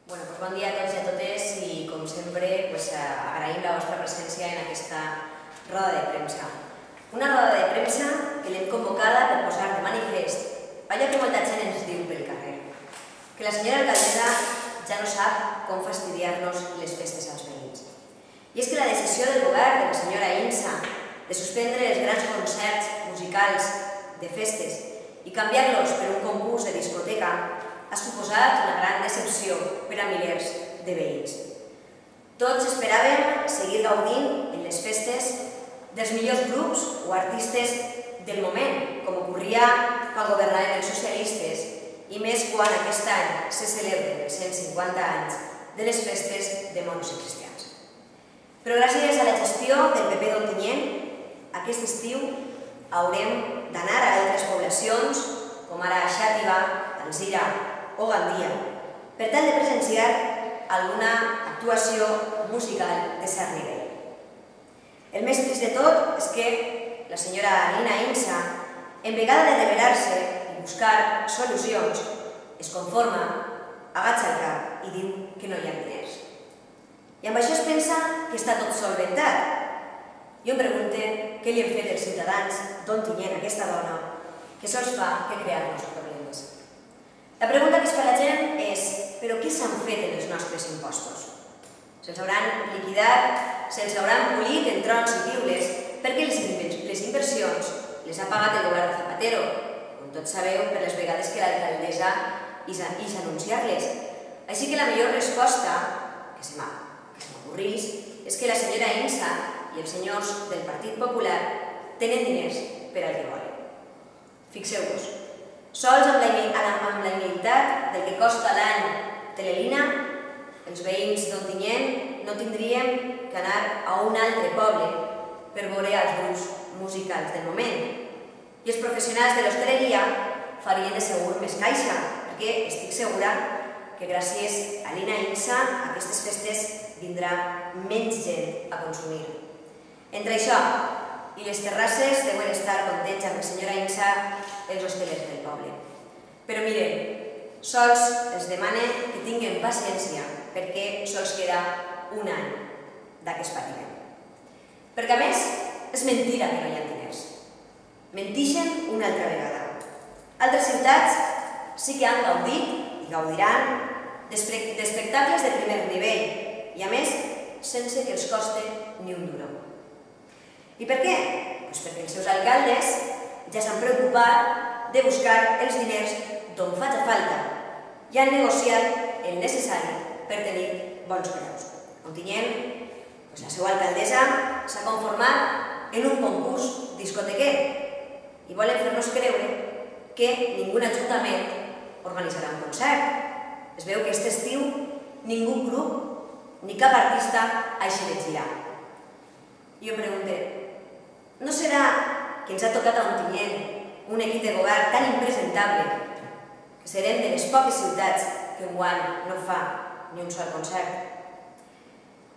Bon dia a tots i a totes i, com sempre, agraïm la vostra presència en aquesta roda de premsa. Una roda de premsa que l'hem convocada per posar de manifest allò que molta gent ens diu pel carrer, que la senyora alcaldessa ja no sap com fastidiar-nos les festes als veïns. I és que la decisió del govern de la senyora Insa de suspendre els grans concerts musicals de festes i canviar-los per un concurs de discoteca ha suposat una gran decepció per a milers de veïns. Tots esperàvem seguir gaudint en les festes dels millors grups o artistes del moment, com ocorria quan governaven els socialistes, i més quan aquest any se celebren els 150 anys de les festes de moros i cristians. Però gràcies a la gestió del PP d'Ontinyent, aquest estiu haurem d'anar a altres poblacions, com ara Xàtiva, Alzira o Gandia, per tal de presenciar alguna actuació musical de cert nivell. El més trist de tot és que la senyora Nina Insa, en vegada de rebel·lar-se i buscar solucions, es conforma, agatxa el cap i diu que no hi ha diners. I amb això es pensa que està tot solventat. Jo em pregunto què li han fet els ciutadans d'Ontinyent a aquesta dona que sols fa que crear-nos problemes. La pregunta que es fa la gent és: però què s'han fet en els nostres impostos? Se'ls hauran liquidat, se'ls hauran polit en trons i piules, perquè les inversions les ha pagat el govern de Zapatero, com tots sabeu per les vegades que l'alcaldessa ix a anunciar-les. Així que la millor resposta que se m'ocorrís és que la senyora Insa i els senyors del Partit Popular tenen diners per al que volen. Fixeu-vos, sols amb la humilitat del que costa l'any Telelina, els veïns d'Ontinyent no tindríem que anar a un altre poble per veure els grups musicals del moment. I els professionals de l'hostaleria farien de segur més caixa, perquè estic segura que gràcies a Nina Insa aquestes festes vindrà menys gent a consumir. Entre això i les terrasses deuen estar contents amb la senyora Insa els hostelers del poble. Però miren, sols els demane que tinguin paciència perquè sols queda un any d'aquest patiment. Perquè a més, és mentira que no hi ha diners. Mentixen una altra vegada. Altres ciutats sí que han gaudit i gaudiran d'espectacles de primer nivell i a més, sense que els coste ni un duro. I per què? Doncs perquè els seus alcaldes ja s'han preocupat de buscar els diners d'on faci falta i han negociat el necessari per tenir bons preus. Ontinyent, la seva alcaldessa s'ha conformat en un concurs discotequer i volen fer-nos creure que ningú ajuntament organitzarà un concert. Es veu que aquest estiu ningú grup ni cap artista hagi de girar. I jo em pregunto, no serà que ens ha tocat a Ontinyent un equip de govern tan impresentable que serem de les poques ciutats que enguany no fa ni un sol concert?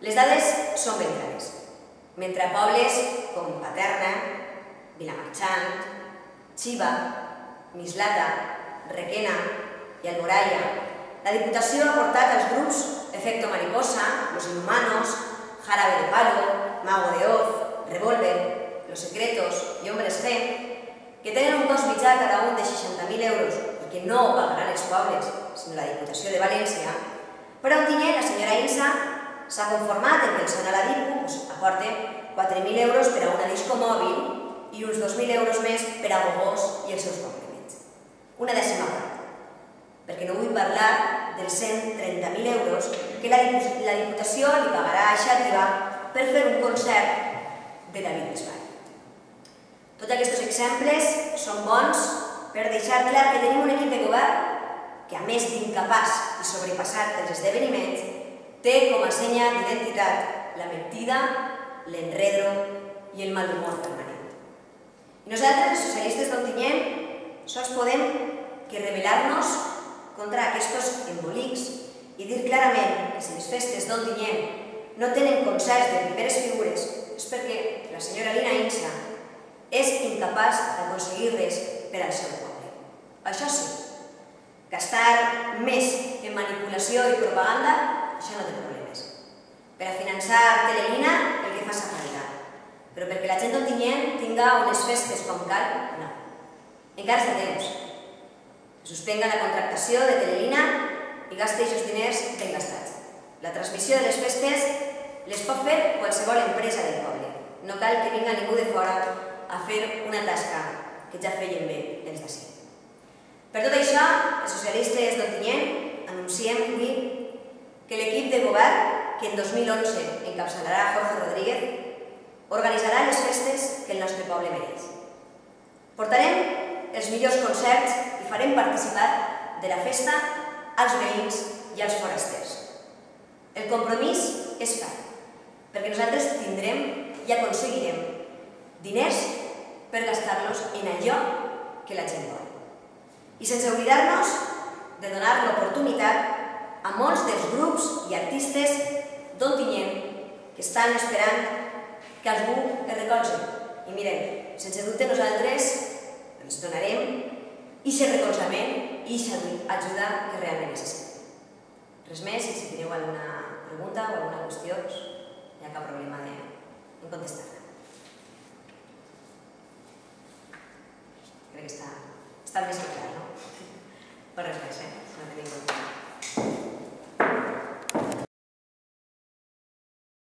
Les dades són ben clares. Mentre a pobles com Paterna, Vilamarxant, Xiva, Mislata, Requena i Alboraya, la Diputació ha portat als grups Efecto Mariposa, Los Inhumanos, Jarabe de Palo, Mago de Oz, Revolver, Los Secretos i Hombres G, que tenen un cost mitjà cada un de 60.000 euros i que no ho pagaran els pobles, sinó la Diputació de València, per a Ontinyent la senyora Insa s'ha conformat en que el Son a la Dipu aporta 4.000 euros per a una disco mòbil i uns 2.000 euros més per a Gogós i els seus complements. Una dècima part, perquè no vull parlar dels 130.000 euros que la Diputació li pagarà a Xàtiva per fer un concert de David Bisbal. Tots aquests exemples són bons per deixar clar que tenim un equip de govern que, a més d'incapaç i sobrepassat els esdeveniments, té com a senya d'identitat la mentida, l'enredro i el mal humor permanent. I nosaltres, els socialistes d'Ontinyent, sols podem que rebel·lar-nos contra aquests embolics i dir clarament que si les festes d'Ontinyent no tenen concerts de primeres figures és perquè la senyora Nina Insa és incapaç d'aconseguir res per al seu poble. Això sí, Gastar més en manipulació i propaganda, això no té problemes. Per a finançar Telelina, el que faça falta. Però perquè la gent d'Ontinyent tinga unes festes com cal, no. Encara és de temps. Suspenga la contractació de Telelina i gasti aquests diners ben gastats. La transmissió de les festes les pot fer qualsevol empresa del poble. No cal que vinga ningú de fora a fer una tasca que ja feien bé els d'ací. Per tot això, els socialistes d'Ontinyent anunciem avui que l'equip de govern, que en 2011 encapçalarà Jorge Rodríguez, organitzarà les festes que el nostre poble mereix. Portarem els millors concerts i farem participar de la festa als veïns i als forasters. El compromís és clar, perquè nosaltres tindrem i aconseguirem diners per gastar-los en allò que la gent vol. I sense oblidar-nos de donar l'oportunitat a molts dels grups i artistes d'Ontinyent que estan esperant que algú es recolzi. I miren, sense dubte nosaltres ens donarem aquest recolzament i aquesta ajuda que realment necessitem. Res més, i si teniu alguna pregunta o alguna qüestió, no hi ha cap problema en contestar-la. Crec que està més que clar, no? Per res més, no tenim